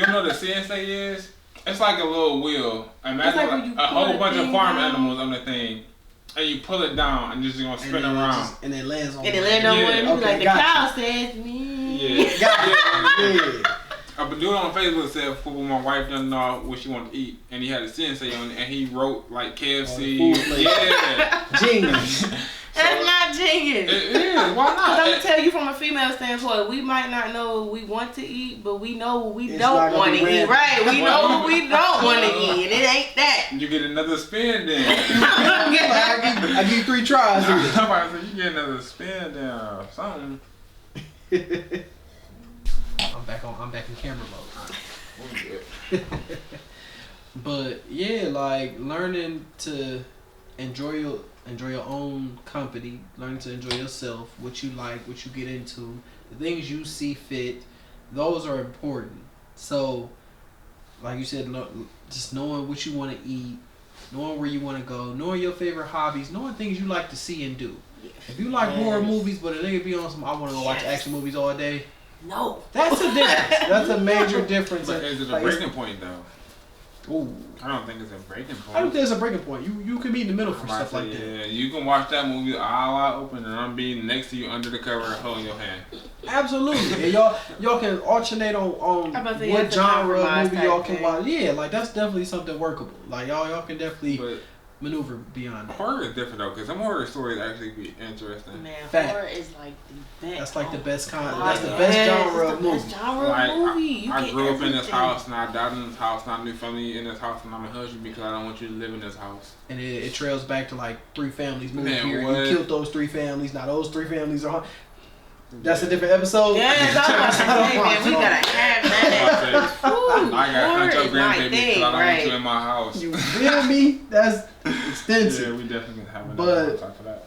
know what a CNC is? It's like a little wheel. Imagine like a whole bunch of farm animals on the thing. And you pull it down and just gonna spin around. And it lands on one. And it lands on one. And you be like, the cow says me. Yeah. A dude on Facebook said, my wife doesn't know what she wanted to eat. And he had a sensei on it, and he wrote, like, KFC. Genius. That's not genius. It is. Why not? I'm going to tell you from a female standpoint, we might not know what we want to eat, but we know what we don't want to eat. Right. We know what we don't want to eat, and it ain't that. You get another spin then. I give you 3 tries. Somebody said, you get another spin then or something. I'm back in camera mode. But yeah, like learning to enjoy your own company, learning to enjoy yourself, what you like, what you get into, the things you see fit, those are important. So, like you said, just knowing what you want to eat, knowing where you want to go, knowing your favorite hobbies, knowing things you like to see and do. If you like horror movies, but a nigga be on some, I want to go watch action movies all day. No. That's a difference. That's a major difference. But is it a breaking point though? Ooh. I don't think it's a breaking point. I don't think it's a breaking point. You can be in the middle for stuff like that. Yeah, you can watch that movie all wide open and I'm being next to you under the cover holding your hand. Absolutely. And y'all can alternate on what genre of movie y'all can watch. Yeah, like that's definitely something workable. Like y'all can definitely maneuver beyond that. Horror is different though, because some horror stories actually be interesting. Man, horror is like the best. That's like the best kind. That's the best genre of movie. I grew up in this house and I died in this house and I knew family in this house and I'm gonna hush you because I don't want you to live in this house. And it trails back to like 3 families moving here. You killed those 3 families. Now those 3 families are. That's a different episode. Yeah, that's what I'm saying, man. We gotta have that. I got hunt your grandbaby because I don't want you in my house. You feel me? That's extensive. Yeah, we definitely can have another talk for that.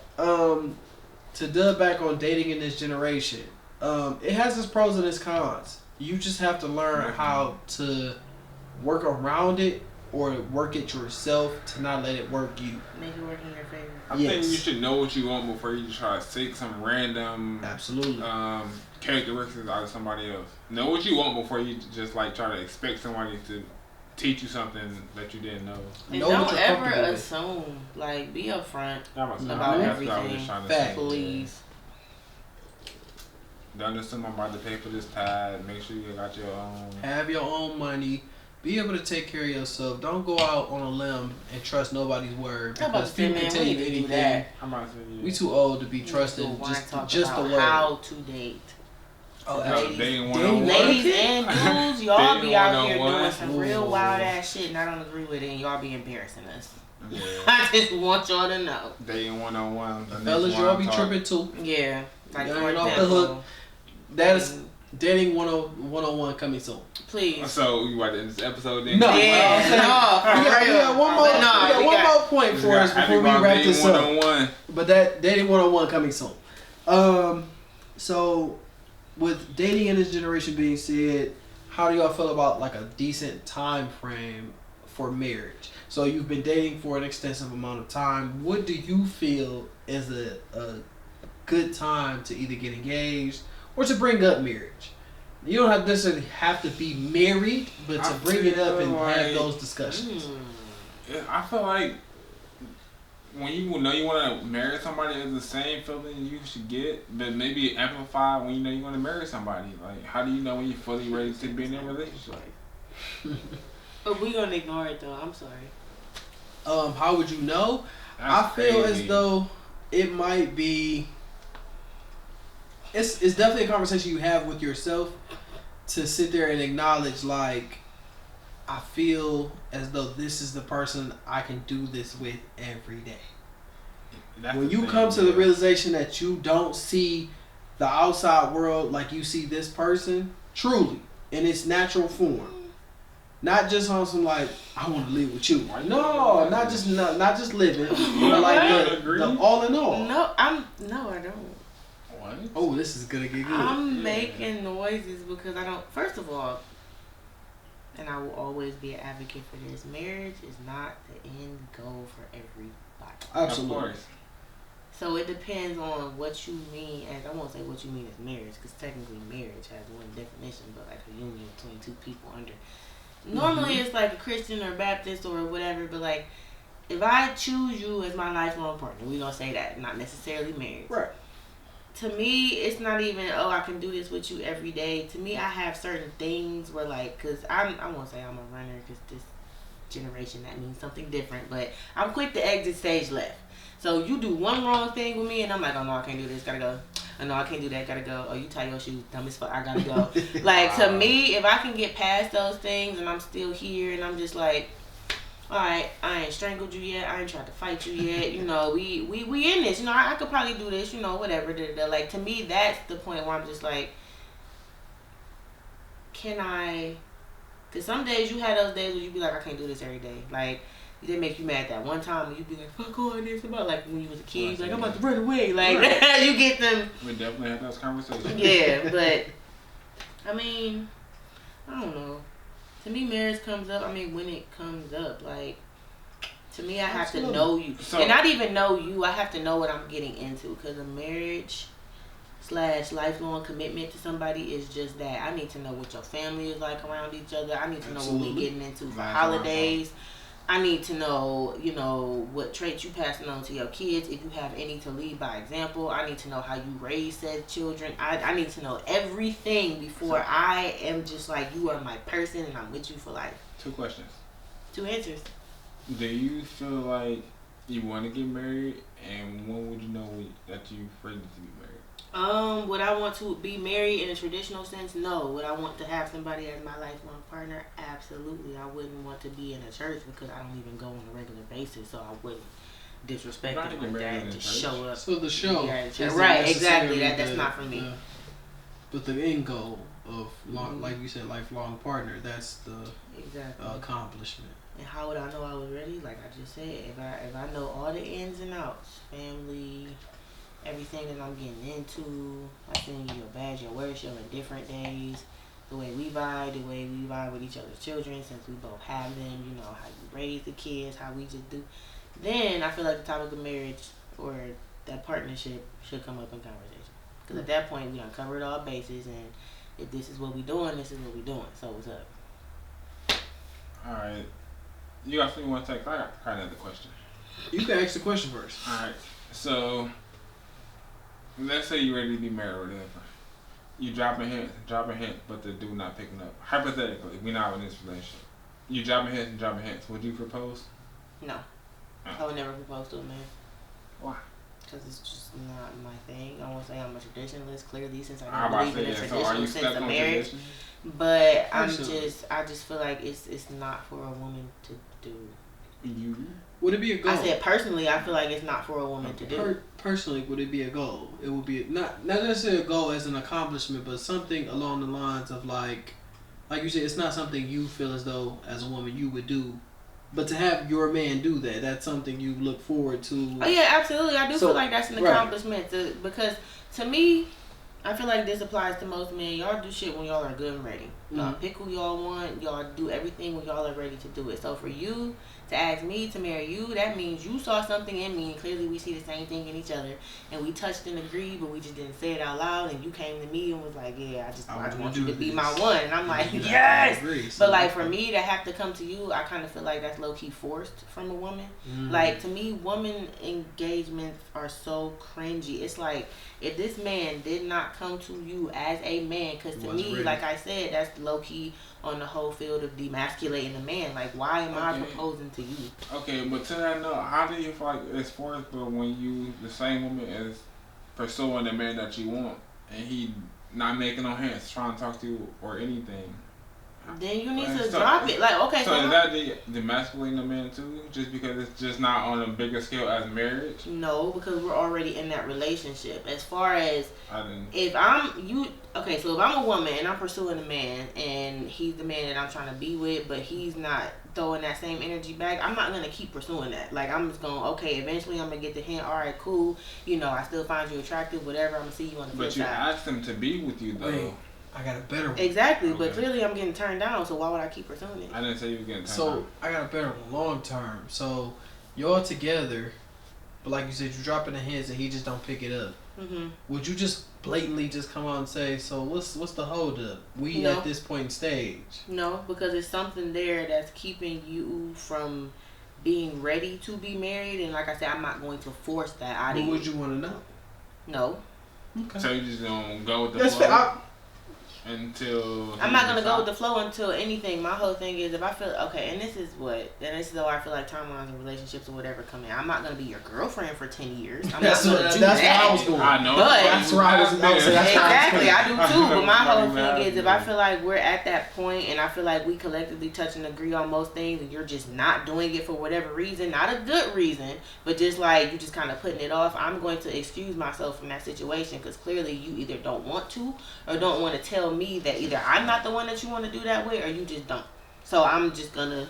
To dub back on dating in this generation, it has its pros and its cons. You just have to learn how to work around it or work it yourself to not let it work you. Make it work in your favor. I think you should know what you want before you try to take some random characteristics out of somebody else. Know what you want before you just like try to expect somebody to teach you something that you didn't know. And don't ever assume. Like, be upfront about everything. Please. Don't assume I'm about to pay for this pad. Make sure you got your own. Have your own money. Be able to take care of yourself. Don't go out on a limb and trust nobody's word. Because people can tell you anything. We too old to be trusted just the word. How to date. Oh, ladies and dudes, y'all be out here doing some real wild ass shit, and I don't agree with it, and y'all be embarrassing us. Yeah. I just want y'all to know. Dating 101. Fellas, y'all be tripping too. Yeah. Like, you're off the hook. That is dating 101 coming soon. Please. So, you want this episode then? No. Yeah. We got one more point for us before we wrap this up. But that dating 101 coming soon. So, with dating in this generation being said, how do y'all feel about like a decent time frame for marriage? So you've been dating for an extensive amount of time. What do you feel is a good time to either get engaged or to bring up marriage? You don't necessarily have to be married, but to bring it up and have those discussions. I feel like when you know you want to marry somebody, it's the same feeling you should get, but maybe amplified when you know you want to marry somebody. Like, how do you know when you're fully ready to be in a relationship? But we gonna ignore it though. I'm sorry. How would you know? I feel as though it might be. It's definitely a conversation you have with yourself to sit there and acknowledge, like, I feel as though this is the person I can do this with every day. When you come to the realization that you don't see the outside world like you see this person, truly, in its natural form. Not just on some like, I want to live with you. No, not just living, but like the all in all. No, I don't. What? Oh, this is gonna get good. I'm making noises because I don't. First of all, and I will always be an advocate for this. Marriage is not the end goal for everybody. Absolutely. So it depends on what you mean as, I won't say what you mean as marriage, because technically marriage has one definition, but like a union between two people under. Normally it's like a Christian or Baptist or whatever, but like if I choose you as my lifelong partner, we gonna say that, not necessarily marriage. Right. To me, it's not even, oh, I can do this with you every day. To me, I have certain things where like, because I won't say I'm a runner because this generation, that means something different, but I'm quick to exit stage left. So you do one wrong thing with me and I'm like, oh no, I can't do this, gotta go. Oh no, I can't do that, gotta go. Oh, you tie your shoes, dumb as fuck, I gotta go. Like, to me, if I can get past those things and I'm still here and I'm just like, alright, I ain't strangled you yet, I ain't tried to fight you yet, you know, we in this, you know, I could probably do this, you know, whatever. Like, to me, that's the point where I'm just like, can I, because some days you have those days where you be like, I can't do this every day. Like, they make you mad that one time when you be like, fuck all this about, like when you was a kid, you like, I'm about to run away. Like, right. You get them. We definitely have those conversations. Yeah, but, I mean, I don't know. To me, marriage comes up, when it comes up, like, to me, I have to know you. So, and not even know you, I have to know what I'm getting into. Because a marriage / lifelong commitment to somebody is just that. I need to know what your family is like around each other. I need to know what we're getting into for holidays. I need to know, you know, what traits you passing on to your kids. If you have any to lead by example. I need to know how you raise said children. I need to know everything before I am just like, you are my person and I'm with you for life. 2 questions. 2 answers. Do you feel like you want to get married, and when would you know that you're ready to be married? Would I want to be married in a traditional sense? No. Would I want to have somebody as my lifelong partner? Absolutely. I wouldn't want to be in a church because I don't even go on a regular basis, so I wouldn't disrespect it like that and just show up. So the show. Right, exactly. That's not for me. But the end goal of, like you said, lifelong partner, that's the accomplishment. And how would I know I was ready? Like I just said, if I know all the ins and outs, family, everything that I'm getting into, I send you your badge, your worship on different days. the way we vibe with each other's children, since we both have them, you know, how you raise the kids, how we just do, then I feel like the topic of marriage or that partnership should come up in conversation. Because at that point, we done covered all bases, and if this is what we doing, this is what we doing. So what's up? Alright. You got something you want to take? I got another question. You can ask the question first. Alright. So, let's say you're ready to be married or whatever. You dropping hints, but the dude not picking up. Hypothetically, we not in this relationship. You dropping hints. Would you propose? No. I would never propose to a man. Why? Because it's just not my thing. I won't say I'm a traditionalist, clearly, since I don't believe in a traditional sense of marriage. But I just feel like it's not for a woman to do. You? Would it be a goal? I said personally, I feel like it's not for a woman to do. Personally, would it be a goal? It would be not necessarily a goal as an accomplishment, but something along the lines of like you said, it's not something you feel as though as a woman you would do. But to have your man do that, that's something you look forward to. Oh yeah, absolutely. I do feel like that's an accomplishment because to me, I feel like this applies to most men. Y'all do shit when y'all are good and ready. Y'all pick who y'all want. Y'all do everything when y'all are ready to do it. So for you to ask me to marry you, that means you saw something in me, and clearly we see the same thing in each other, and we touched and agreed, but we just didn't say it out loud. And you came to me and was like, "Yeah, I just want you to be my one." And I'm like, "Yes." But like for me to have to come to you, I kind of feel like that's low key forced from a woman. Like to me, woman engagements are so cringy. It's like if this man did not come to you as a man, because to me, like I said, that's low key on the whole field of demasculating a man. Like, why am I proposing to you? Okay, but to that note, how do you feel like it's forced, but when you, the same woman, is pursuing the man that you want, and he not making no hints, trying to talk to you or anything? Then you need to drop it. Like, okay, so is that demasculating a man too, just because it's just not on a bigger scale as marriage? No, because we're already in that relationship. As far as if I'm a woman and I'm pursuing a man and he's the man that I'm trying to be with, but he's not throwing that same energy back, I'm not gonna keep pursuing that. Like I'm just going, eventually I'm gonna get the hint. All right, cool. You know, I still find you attractive. Whatever. I'm gonna see you on the flip side. But you asked him to be with you though. Wait. I got a better one. Exactly, but clearly I'm getting turned down, so why would I keep pursuing it? I didn't say you were getting turned down. So, I got a better one, long term. So, y'all together, but like you said, you're dropping the hints and he just don't pick it up. Mm-hmm. Would you just blatantly just come out and say, so what's the hold up? We at this point in stage. No, because it's something there that's keeping you from being ready to be married, and like I said, I'm not going to force that out of you. But would you want to know? No. Okay. So you just gonna go with the flow? Until I'm not gonna go with the flow until anything. My whole thing is if I feel and this is why I feel like timelines and relationships or whatever come in. I'm not gonna be your girlfriend for 10 years. I'm not gonna do that. That's what I was doing. I know, but that's where I was exactly. I do too. But my whole thing is if I feel like we're at that point and I feel like we collectively touch and agree on most things, and you're just not doing it for whatever reason, not a good reason, but just like you just kind of putting it off, I'm going to excuse myself from that situation because clearly you either don't want to or don't want to tell me that either I'm not the one that you want to do that with or you just don't. So I'm just gonna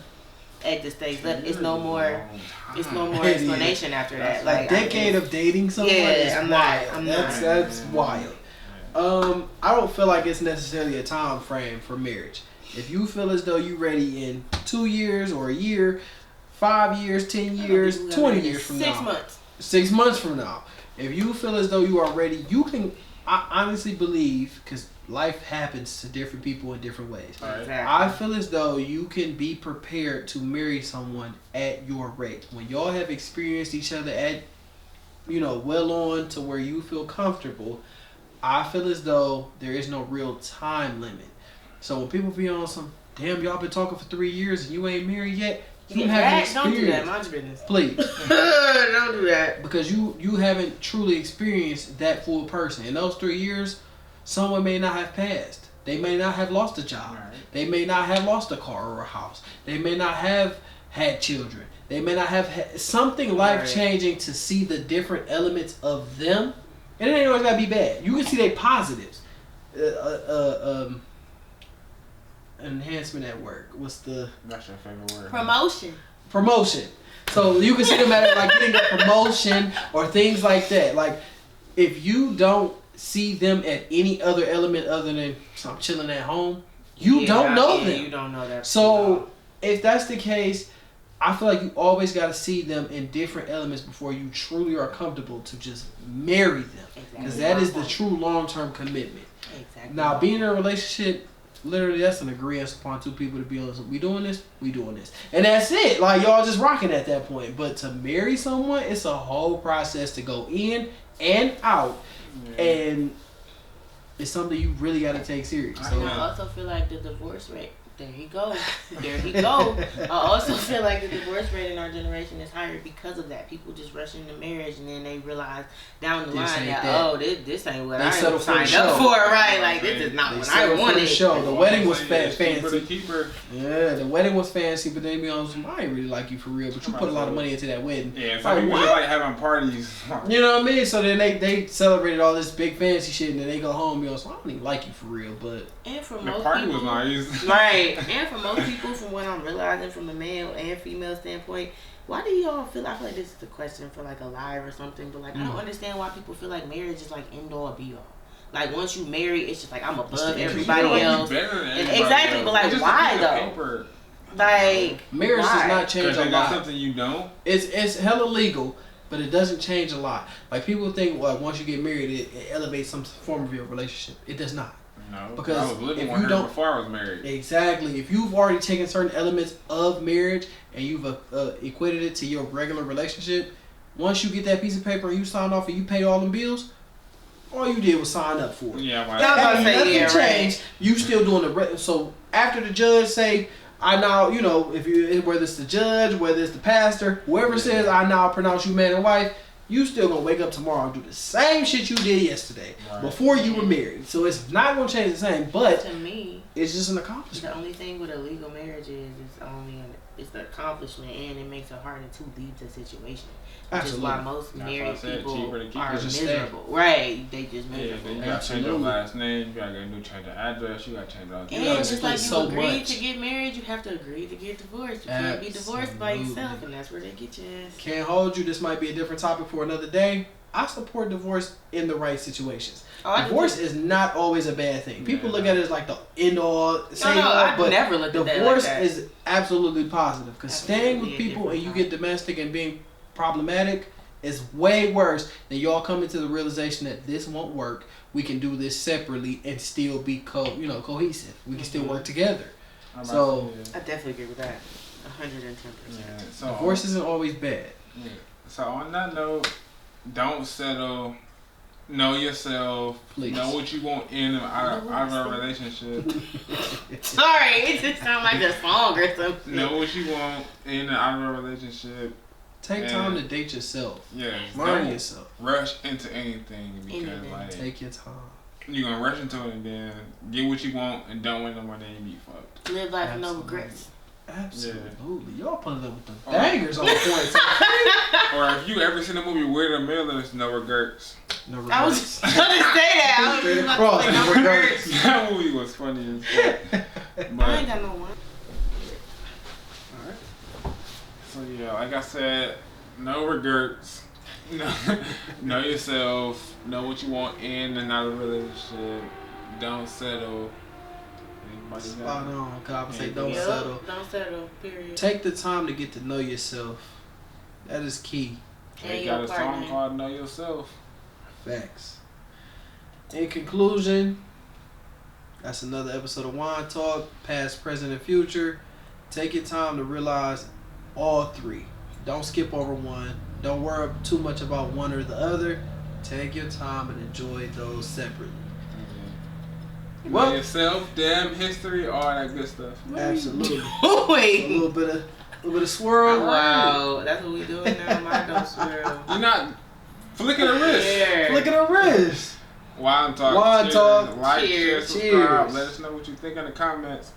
at this stage it's no more explanation after that. Like a decade of dating someone is wild. That's wild. I don't feel like it's necessarily a time frame for marriage. If you feel as though you're ready in 2 years or a year, 5 years, 10 years, 20 years from now. 6 months from now. If you feel as though you are ready, you can. I honestly believe, because life happens to different people in different ways. Exactly. I feel as though you can be prepared to marry someone at your rate. When y'all have experienced each other at, well on to where you feel comfortable, I feel as though there is no real time limit. So when people be on some, damn, y'all been talking for 3 years and you ain't married yet, you haven't experienced. Don't do that, mind your business. Please. Don't do that. Because you haven't truly experienced that full person. In those 3 years, someone may not have passed. They may not have lost a job. Right. They may not have lost a car or a house. They may not have had children. They may not have had something life-changing to see the different elements of them. And it ain't always got to be bad. You can see their positives. Enhancement at work. That's your favorite word. Promotion. So you can see them at like getting a promotion or things like that. Like if you don't see them at any other element other than I'm chilling at home, You don't know them. You don't know that. So if that's the case, I feel like you always got to see them in different elements before you truly are comfortable to just marry them. Because that is the true long-term commitment. Exactly. Now, being in a relationship, literally, that's an agreement upon two people to be honest. We doing this, and that's it. Like y'all just rocking at that point. But to marry someone, it's a whole process to go in and out, and it's something you really got to take serious. So I also feel like the divorce rate. There he go. I also feel like the divorce rate in our generation is higher because of that. People just rush into marriage and then they realize down the line that this ain't what I signed up for, right? Like this is not what I wanted. The wedding was fancy. Yeah, the wedding was fancy, but then be honest, I ain't really like you for real. But you put a lot of money into that wedding. Yeah, so people just like having parties. You know what I mean? So then they celebrated all this big fancy shit, and then they go home and be honest, I don't even like you for real. But and for the most party people, was nice, right? And for most people, from what I'm realizing from a male and female standpoint, why do y'all feel? I feel like this is a question for like a live or something, but like I don't understand why people feel like marriage is like end all be all. Like once you marry, it's just like I'm above everybody else. Exactly, but like why though? Like marriage does not change a lot. Something you don't. It's hella legal, but it doesn't change a lot. Like people think like once you get married, it elevates some form of your relationship. It does not. No, because I was living with her before I was married. Exactly. If you've already taken certain elements of marriage and you've equated it to your regular relationship, once you get that piece of paper and you sign off and you pay all them bills, all you did was sign up for it. Yeah, nothing changed. You still doing the so after the judge say, I now, you know, if you whether it's the judge, whether it's the pastor, whoever says I now pronounce you man and wife, you still gonna wake up tomorrow and do the same shit you did yesterday before you were married. So it's not gonna change the same, but to me, it's just an accomplishment. The only thing with a legal marriage is it's the accomplishment, and it makes it harder to leave the situation. Which is why most married people are miserable. Right. They just miserable. Yeah, you gotta change your last name, you gotta get a new change of address, you gotta change all that. And just like you agreed to get married, you have to agree to get divorced. You can't be divorced by yourself, and that's where they get your ass. Can't hold you. This might be a different topic for another day. I support divorce in the right situations. Divorce is not always a bad thing. People look at it as like the end all, but never looked at divorce that like that. is absolutely positive. Because staying with people and you get domestic and being problematic is way worse than y'all coming to the realization that this won't work. We can do this separately and still be cohesive. We can still work together. So I definitely agree with that. 110%. Yeah, so divorce isn't always bad. Yeah. So on that note, don't settle. Know yourself. Please. Know what you want in and out of a relationship. Sorry, it just sounds like a song or something. Know what you want in and out of a relationship. Take time to date yourself. Yeah. Learn yourself. Rush into anything because like take your time. You're gonna rush into it and then get what you want and don't win no more, then you be fucked. Live life with no regrets. Absolutely. Y'all putting up with the bangers on the point. Or if you ever seen the movie Weird and Miller's No Regrets. No regrets. I was gonna say that. Straight across. No regrets. That movie was funny as fuck. But I ain't got no one. Alright. So yeah, like I said, no regrets. Know yourself. Know what you want in and out of a relationship. Don't settle. Spot on. I would say don't settle. Don't settle. Period. Take the time to get to know yourself. That is key. They got a song called Know Yourself. Facts. In conclusion, that's another episode of Wine Talk, past, present, and future. Take your time to realize all three. Don't skip over one. Don't worry too much about one or the other. Take your time and enjoy those separately. Know yourself, damn history, all that good stuff. Absolutely. Wait. A little bit of swirl. Oh, wow, that's what we doing now. Mine don't swirl. You're not flicking a wrist. Yeah. Flicking a wrist. Wine Talk. Wine Talk. Like, Cheers. share, subscribe. Let us know what you think in the comments.